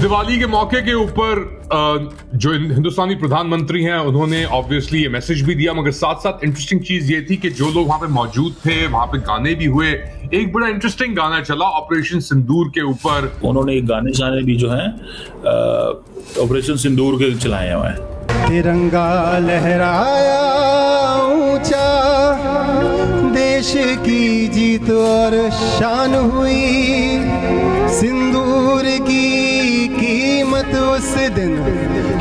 दिवाली के मौके के ऊपर जो हिंदुस्तानी प्रधानमंत्री हैं उन्होंने ऑब्वियसली ये मैसेज भी दिया, मगर साथ साथ इंटरेस्टिंग चीज ये थी कि जो लोग वहां पे मौजूद थे वहां पे गाने भी हुए। एक बड़ा इंटरेस्टिंग गाना चला ऑपरेशन सिंदूर के ऊपर। उन्होंने ये गाने शाने भी जो हैं ऑपरेशन सिंदूर के चलाए हुए हैं। तिरंगा लहराया ऊंचा, देश की जीत और शान हुई, सिंदूर की कीमत उस दिन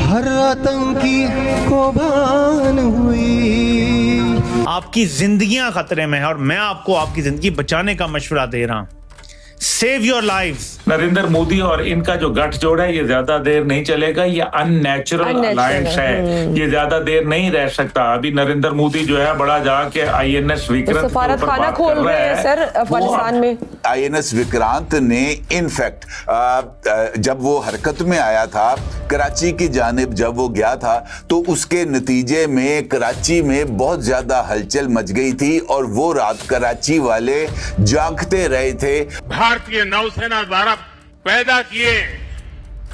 हर आतंकी को भान हुई। आपकी जिंदगियां खतरे में है और मैं आपको आपकी जिंदगी बचाने का मशवरा दे रहा हूं। Save your lives. Narendra Modi और इनका जो गठजोड़ है ये ज्यादा देर नहीं चलेगा, ये अननेचुरल अलायंस है, ये ज्यादा देर नहीं रह सकता। अभी नरेंद्र मोदी जो है बड़ा जाके आईएनएस विक्रांत सफारत खाना खोल रहे हैं सर अफगानिस्तान में। आईएनएस विक्रांत ने इनफैक्ट जब वो हरकत में आया था कराची की जानिब, जब वो गया था तो उसके नतीजे में कराची में बहुत ज्यादा हलचल मच गई थी और वो रात कराची वाले जागते रहे थे। भारतीय नौसेना द्वारा पैदा किए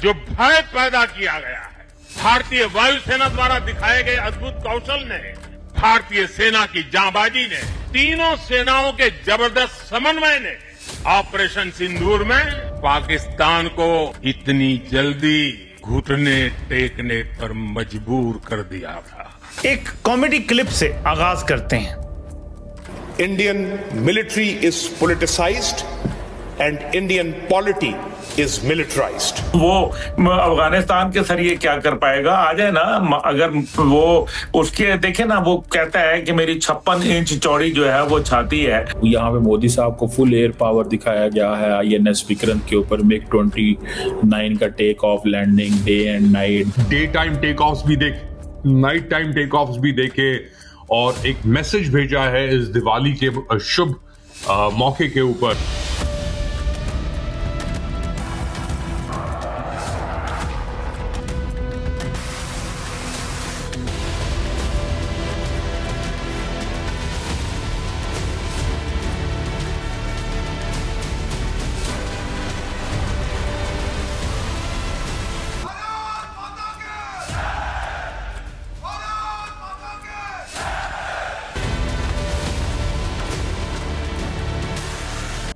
जो भय पैदा किया गया है, भारतीय वायुसेना द्वारा दिखाए गए अद्भुत कौशल ने, भारतीय सेना की जांबाजी ने, तीनों सेनाओं के जबरदस्त समन्वय ने ऑपरेशन सिंदूर में पाकिस्तान को इतनी जल्दी घुटने टेकने पर मजबूर कर दिया था। एक कॉमेडी क्लिप से आगाज करते हैं। Indian military is politicized and Indian polity is militarized. वो अफगानिस्तान के सर ये क्या कर पाएगा? आ जाए ना, अगर वो उसके देखे ना, वो कहता है कि मेरी 56 इंच चौड़ी जो है वो छाती है। यहाँ पे मोदी साहब को फुल एयर पावर दिखाया गया है आईएनएस विक्रांत के ऊपर। MiG-29 का take off landing, day and night, day time take off भी देख, नाइट टाइम टेक ऑफ भी देखे और एक मैसेज भेजा है इस दिवाली के शुभ मौके के ऊपर।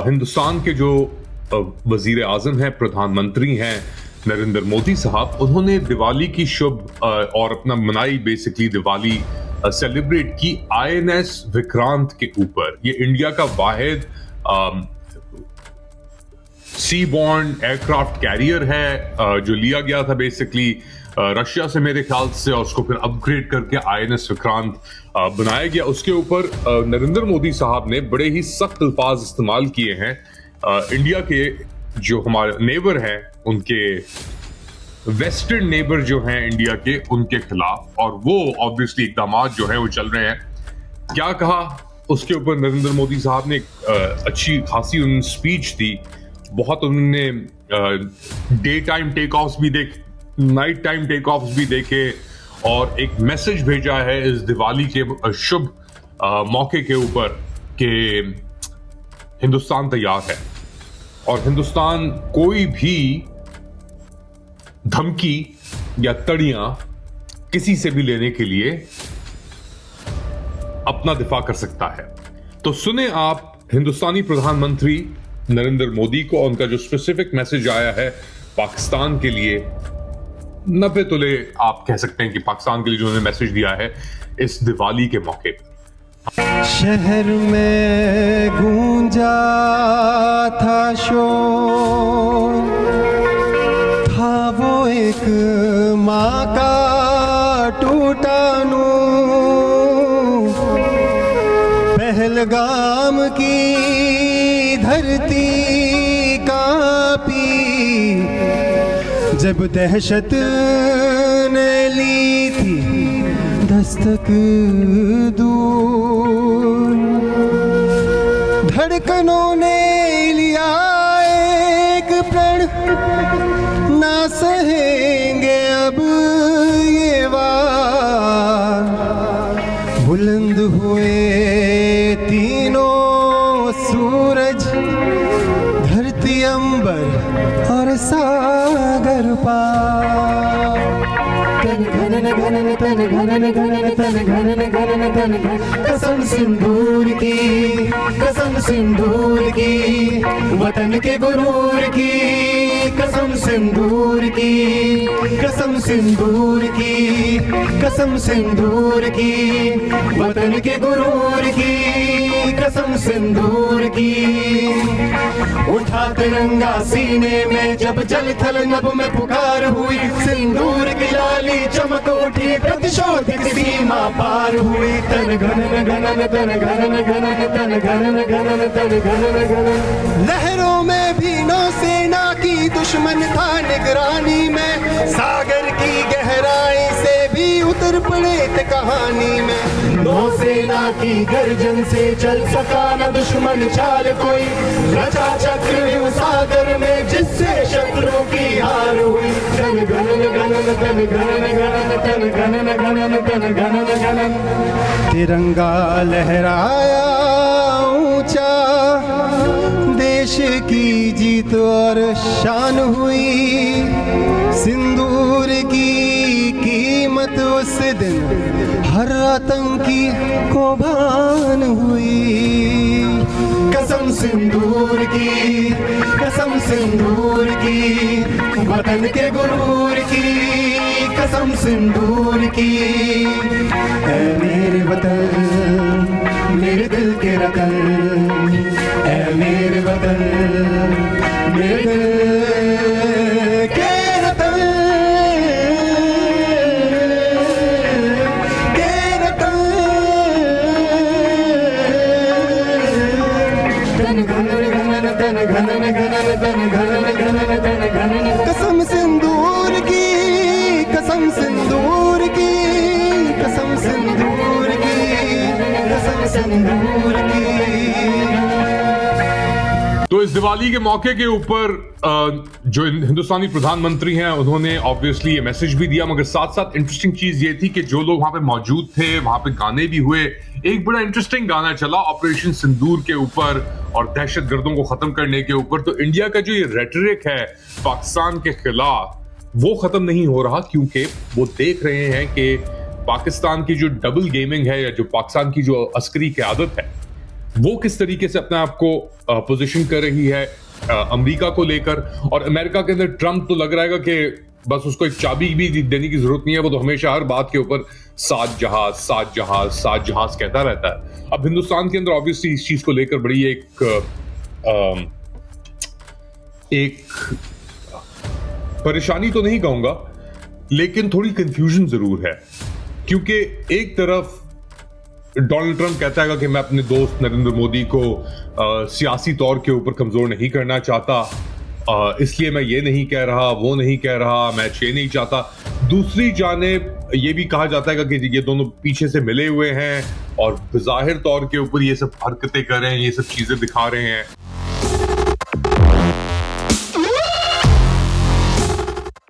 हिंदुस्तान के जो वजीर आजम हैं, प्रधानमंत्री हैं नरेंद्र मोदी साहब, उन्होंने दिवाली की शुभ और अपना मनाई बेसिकली दिवाली सेलिब्रेट की आईएनएस विक्रांत के ऊपर। ये इंडिया का वाहिद सी बॉर्न एयरक्राफ्ट कैरियर है जो लिया गया था बेसिकली रशिया से मेरे ख्याल से, और उसको फिर अपग्रेड करके आईएनएस विक्रांत बनाया गया। उसके ऊपर नरेंद्र मोदी साहब ने बड़े ही सख्त अल्फाज इस्तेमाल किए हैं इंडिया के जो हमारे नेबर हैं, उनके वेस्टर्न नेबर जो हैं इंडिया के, उनके खिलाफ, और वो ऑब्वियसली इकदाम जो हैं वो चल रहे हैं। क्या कहा उसके ऊपर नरेंद्र मोदी साहब ने अच्छी खासी उन्होंने स्पीच दी, बहुत उन्होंने डे टाइम टेक ऑफ भी देखे, नाइट टाइम टेक ऑफ भी देखे और एक मैसेज भेजा है इस दिवाली के शुभ मौके के ऊपर कि हिंदुस्तान तैयार है और हिंदुस्तान कोई भी धमकी या तड़ियां किसी से भी लेने के लिए अपना दिफा कर सकता है। तो सुने आप हिंदुस्तानी प्रधानमंत्री नरेंद्र मोदी को, उनका जो स्पेसिफिक मैसेज आया है पाकिस्तान के लिए। 90 तोले आप कह सकते हैं कि पाकिस्तान के लिए जो उन्होंने मैसेज दिया है इस दिवाली के मौके पर। शहर में गूंजा था शोर, था वो एक माँ का टूटा नूर, पहलगाम की धरती कांपी जब दहशत ने ली थी दस्तक दूर, धड़कनों ने लिया एक प्रण, ना सहेंगे अब ये वार। बुलंद हुए तीनों सूरज, धरती अंबर और सागर पार तन घनन घनन तन घनन घनन तन घनन घनन तन घन कसम सिंदूर की कसम सिंदूर की वतन के गुरूर की कसम सिंदूर की कसम सिंदूर की कसम सिंदूर की वतन के गुरूर की कसम सिंदूर की उठा तिरंगा सीने में जब जल थल नभ में पुकार हुई सिंदूर की लाली चमक उठी प्रतिशोध की सीमा पार हुई तन घनन घनन तन घनन घनन तन घनन घनन तन घनन घनन लहरों में भी नौसेना की दुश्मन था निगरानी में सागर की गहराई से भी उतर पड़े थे कहानी में नौसेना की गर्जन से चल सका न दुश्मन चाल कोई रचा चक्र सागर में जिससे शत्रुओं की हार हुई तन घनन घनन तन घनन घनन तन घनन घनन तन घनन घनन तिरंगा लहराया ऊंचा देश की जीत और शान हुई सिंदूर की कीमत उस दिन हर आतंकी को भान हुई कसम सिंदूर की कसम सिंदूर की वतन के गुरूर की कसम सिंदूर की ऐ मेरे वतन मेरे दिल के रतन ऐ मेरे वतन मेरे दिल के रतन कसम सिंदूर की कसम सिंदूर की कसम सिंदूर की कसम सिंदूर की। तो इस दिवाली के मौके के ऊपर जो हिंदुस्तानी प्रधानमंत्री हैं उन्होंने ऑब्वियसली ये मैसेज भी दिया, मगर साथ साथ इंटरेस्टिंग चीज ये थी कि जो लोग वहां पे मौजूद थे वहां पे गाने भी हुए। एक बड़ा इंटरेस्टिंग गाना चला ऑपरेशन सिंदूर के ऊपर और दहशतगर्दों को खत्म करने के ऊपर। तो इंडिया का जो ये रेटरिक है पाकिस्तान के खिलाफ वो खत्म नहीं हो रहा, क्योंकि वो देख रहे हैं कि पाकिस्तान की जो डबल गेमिंग है या जो पाकिस्तान की जो अस्करी क़यादत है वो किस तरीके से अपने आप को पोजीशन कर रही है अमेरिका को लेकर। और अमेरिका के अंदर ट्रम्प तो लग रहा है कि बस उसको एक चाबी भी देने की जरूरत नहीं है, वो तो हमेशा हर बात के ऊपर सात जहाज सात जहाज सात जहाज कहता रहता है। अब हिंदुस्तान के अंदर ऑब्वियसली इस चीज को लेकर बड़ी एक परेशानी तो नहीं कहूंगा, लेकिन थोड़ी कंफ्यूजन जरूर है, क्योंकि एक तरफ डोनाल्ड ट्रंप कहता है कि मैं अपने दोस्त नरेंद्र मोदी को सियासी तौर के ऊपर कमजोर नहीं करना चाहता, इसलिए मैं ये नहीं कह रहा वो नहीं कह रहा, मैच ये नहीं चाहता। दूसरी जानिब ये भी कहा जाता है कि ये दोनों पीछे से मिले हुए हैं और बज़ाहिर तौर के ऊपर ये सब हरकतें कर रहे हैं, ये सब चीजें दिखा रहे हैं।